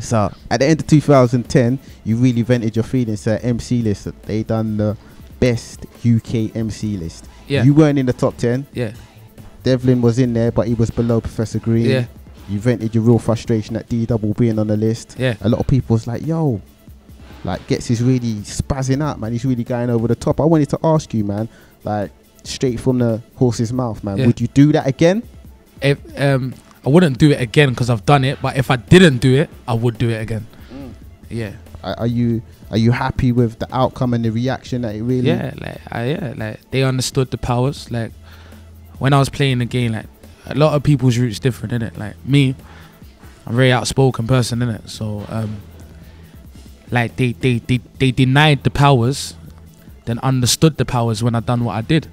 So at the end of 2010, you really vented your feelings to MC list. They done the best UK MC list. Yeah. You weren't in the top 10. Yeah. Devlin was in there, but he was below Professor Green. Yeah. You vented your real frustration at D-Double being on the list. Yeah. A lot of people was like, yo, like Ghetts is really spazzing out, man. He's really going over the top. I wanted to ask you, man, like straight from the horse's mouth, man. Yeah. Would you do that again? If I wouldn't do it again because I've done it, but if I didn't do it, I would do it again. Yeah. Are you happy with the outcome and the reaction that it really? Yeah, like they understood the powers. Like when I was playing the game, like a lot of people's routes different, innit? Like me, I'm a very outspoken person, innit? So like they denied the powers, then understood the powers when I done what I did.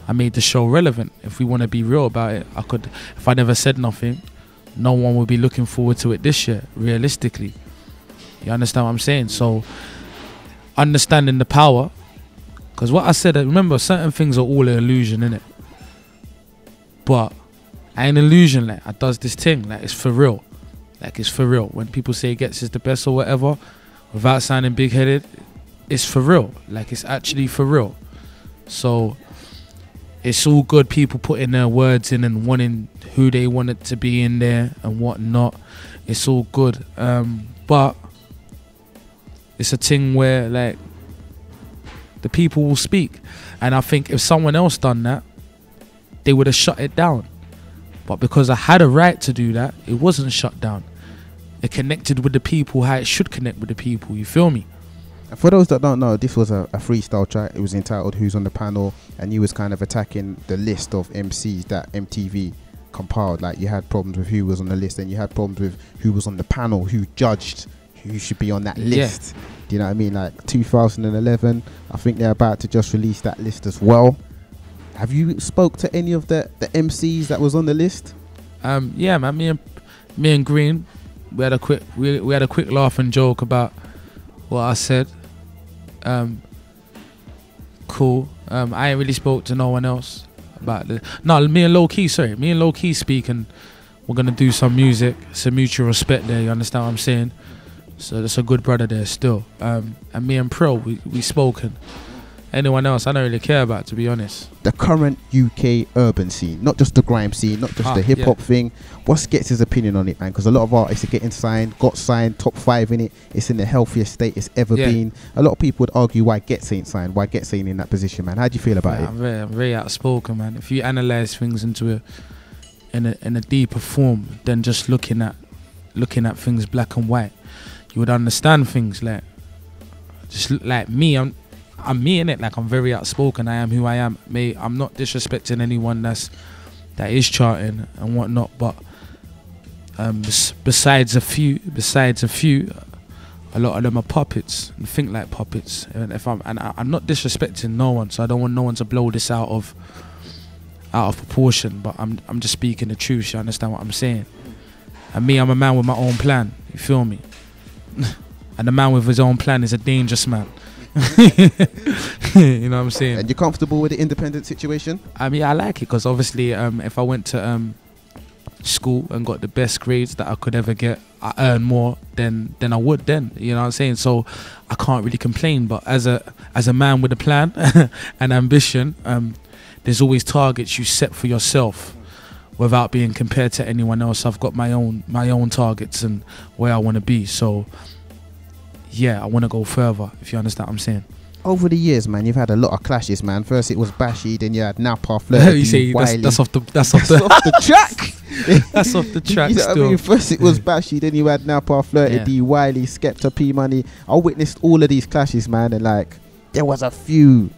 I made the show relevant. If we want to be real about it, I could. If I never said nothing, no one would be looking forward to it this year. Realistically, you understand what I'm saying? So, understanding the power, because what I said. Remember, certain things are all an illusion, innit? But an illusion, like I does this thing, like it's for real. Like it's for real. When people say Ghetts is the best or whatever, without sounding big-headed, it's for real. Like it's actually for real. So. It's all good, people putting their words in and wanting who they want it to be in there and whatnot. It's all good. But it's a thing where, like, the people will speak. And I think if someone else done that, they would have shut it down. But because I had a right to do that, it wasn't shut down. It connected with the people how it should connect with the people, you feel me? For those that don't know, this was a freestyle track. It was entitled Who's on the Panel, and you was kind of attacking the list of MCs that MTV compiled. Like you had problems with who was on the list, and you had problems with who was on the panel, who judged who should be on that list. Do you know what I mean? Like 2011, I think they're about to just release that list as well. Have you spoke to any of the MCs that was on the list? Yeah, man. Me and Green, we had a quick laugh and joke about what I said. Cool. I ain't really spoke to no one else about the. No, me and Low Key speak, and we're gonna do some music. It's a mutual respect there. You understand what I'm saying? So there's a good brother there still. And me and Pro, we spoken. Anyone else, I don't really care about, to be honest. The current UK urban scene, not just the grime scene, not just the hip hop thing. What's Ghetts' opinion on it, man? Because a lot of artists are getting signed, got signed, top 5 in it. It's in the healthiest state it's ever been. A lot of people would argue why Ghetts ain't signed, why Ghetts ain't in that position, man. How do you feel about it? I'm very outspoken, man. If you analyze things into in a deeper form than just looking at things black and white, you would understand things like just like me. I'm me in it. Like I'm very outspoken. I am who I am. I'm not disrespecting anyone that is charting and whatnot. But besides a few, a lot of them are puppets and think like puppets. And I'm not disrespecting no one, so I don't want no one to blow this out of proportion. But I'm just speaking the truth. You understand what I'm saying? And me, I'm a man with my own plan. You feel me? And a man with his own plan is a dangerous man. You know what I'm saying? And you're comfortable with the independent situation? I mean, I like it because obviously if I went to school and got the best grades that I could ever get, I earn more than I would then. You know what I'm saying? So I can't really complain. But as a man with a plan and ambition, there's always targets you set for yourself without being compared to anyone else. I've got my own targets and where I want to be. So yeah, I want to go further, if you understand what I'm saying. Over the years, man, you've had a lot of clashes, man. First it was Bashy, then you had Napa, Flirt, you say that's off the track. That's off the track. You know what I mean? First it was Bashy, then you had Napa, Flirt, D Wiley, Skepta, P Money. I witnessed all of these clashes, man, and like there was a few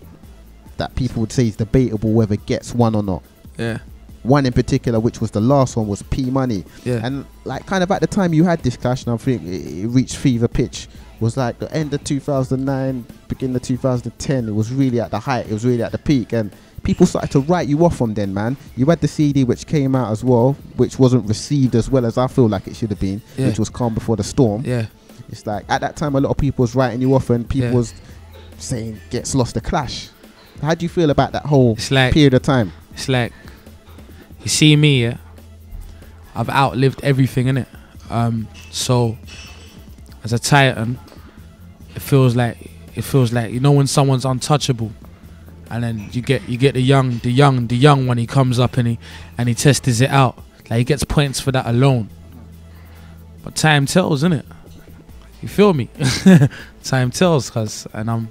that people would say is debatable whether Ghetts won or not. Yeah. One in particular, which was the last one, was P Money. Yeah. And like kind of at the time you had this clash, and I think it reached fever pitch. Was like the end of 2009, beginning of 2010. It was really at the height. It was really at the peak, and people started to write you off from then, man. You had the CD which came out as well, which wasn't received as well as I feel like it should have been, which was Calm Before the Storm. Yeah. It's like at that time a lot of people was writing you off, and people was saying Ghetts lost the clash. How do you feel about that whole period of time? It's like, you see me, I've outlived everything, innit? So as a Titan, it feels like you know when someone's untouchable, and then you get the young one. He comes up and he tests it out. Like he gets points for that alone. But time tells, innit? You feel me? Time tells, and I'm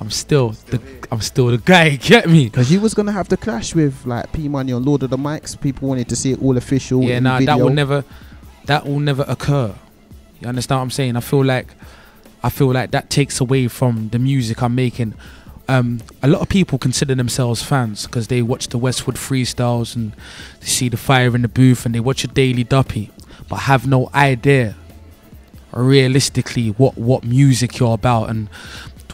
still the guy. Get me? Because you was gonna have the clash with like P Money on Lord of the Mics. People wanted to see it all official. Yeah, nah, that will never occur. You understand what I'm saying? I feel like that takes away from the music I'm making. A lot of people consider themselves fans because they watch the Westwood freestyles and they see the fire in the booth and they watch a Daily Duppy, but have no idea realistically what music you're about and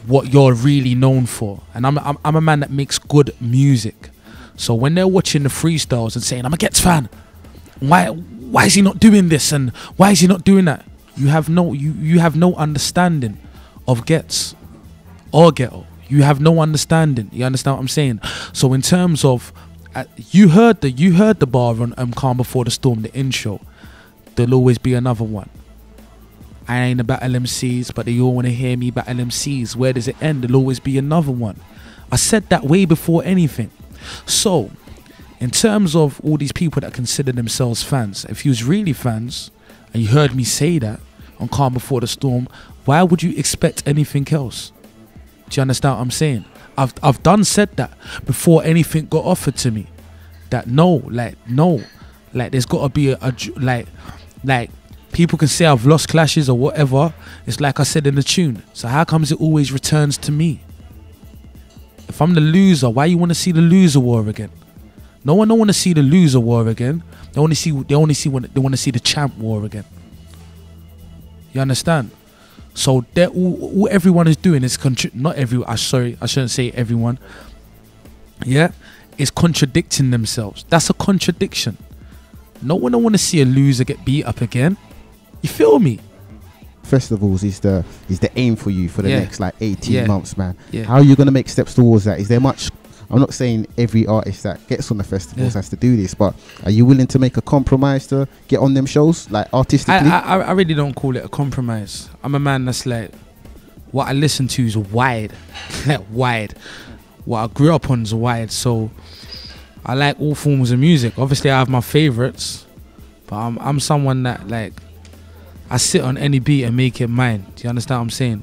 what you're really known for. And I'm a man that makes good music. So when they're watching the freestyles and saying, I'm a Ghetts fan, why is he not doing this and why is he not doing that? You have no understanding of Ghetts or Ghetto. You have no understanding. You understand what I'm saying? So in terms of you heard the bar on Calm Before the Storm, the intro. There'll always be another one. I ain't about LMCs, but they all want to hear me about LMCs. Where does it end? There'll always be another one. I said that way before anything. So in terms of all these people that consider themselves fans, if you was really fans and you heard me say that on Calm Before the Storm, why would you expect anything else? Do you understand what I'm saying? I've done said that before anything got offered to me. That no, there's got to be a people can say I've lost clashes or whatever. It's like I said in the tune. So how comes it always returns to me? If I'm the loser, why you want to see the loser war again? No one don't want to see the loser war again. They want to see the champ war again. You understand? So all everyone is doing is I shouldn't say everyone. Yeah, is contradicting themselves. That's a contradiction. No one don't want to see a loser get beat up again. You feel me? Festivals is the aim for you for the next like 18 months, man. Yeah. How are you gonna make steps towards that? Is there much? I'm not saying every artist that gets on the festivals has to do this, but are you willing to make a compromise to get on them shows, like artistically? I really don't call it a compromise. I'm a man that's like, what I listen to is wide, wide. What I grew up on is wide, so I like all forms of music. Obviously, I have my favorites, but I'm someone that like, I sit on any beat and make it mine. Do you understand what I'm saying?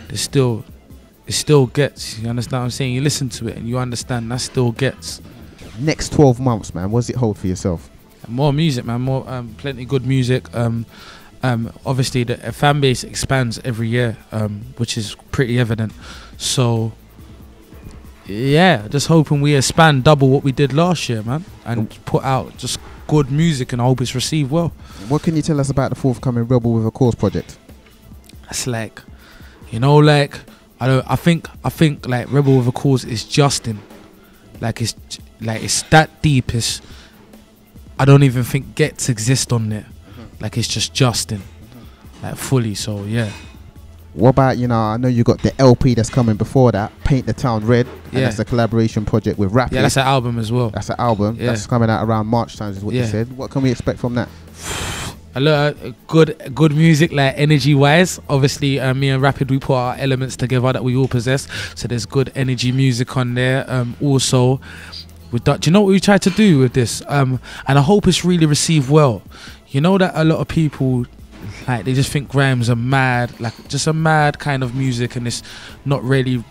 It still gets. You understand what I'm saying? You listen to it and you understand that still gets. Next 12 months, man, what does it hold for yourself? More music, man. More plenty good music. Obviously the fan base expands every year, which is pretty evident. So yeah, just hoping we expand double what we did last year, man, and put out just good music, and I hope it's received well. What can you tell us about the forthcoming Rebel with a Cause project? That's like, I think like Rebel with a Cause is Justin. It's that deep. I don't even think Ghetts exist on there. Like it's just Justin, like fully. So yeah. What about, I know you got the LP that's coming before that, Paint the Town Red, and that's a collaboration project with Rapid. Yeah, that's an album as well. That's an album. Yeah. That's coming out around March times is what you said. What can we expect from that? A lot of good music, like energy wise. Obviously, me and Rapid, we put our elements together that we all possess. So there's good energy music on there. Also, do you know what we tried to do with this? And I hope it's really received well. You know that a lot of people, like, they just think grams are mad, like just a mad kind of music, and it's not really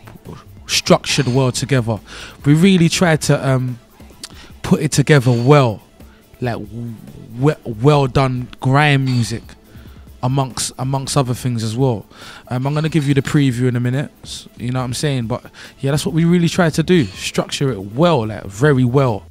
structured well together. We really tried to put it together well, like well done grime music, amongst other things as well. I'm gonna give you the preview in a minute, you know what I'm saying? But yeah, that's what we really tried to do, structure it well, like very well.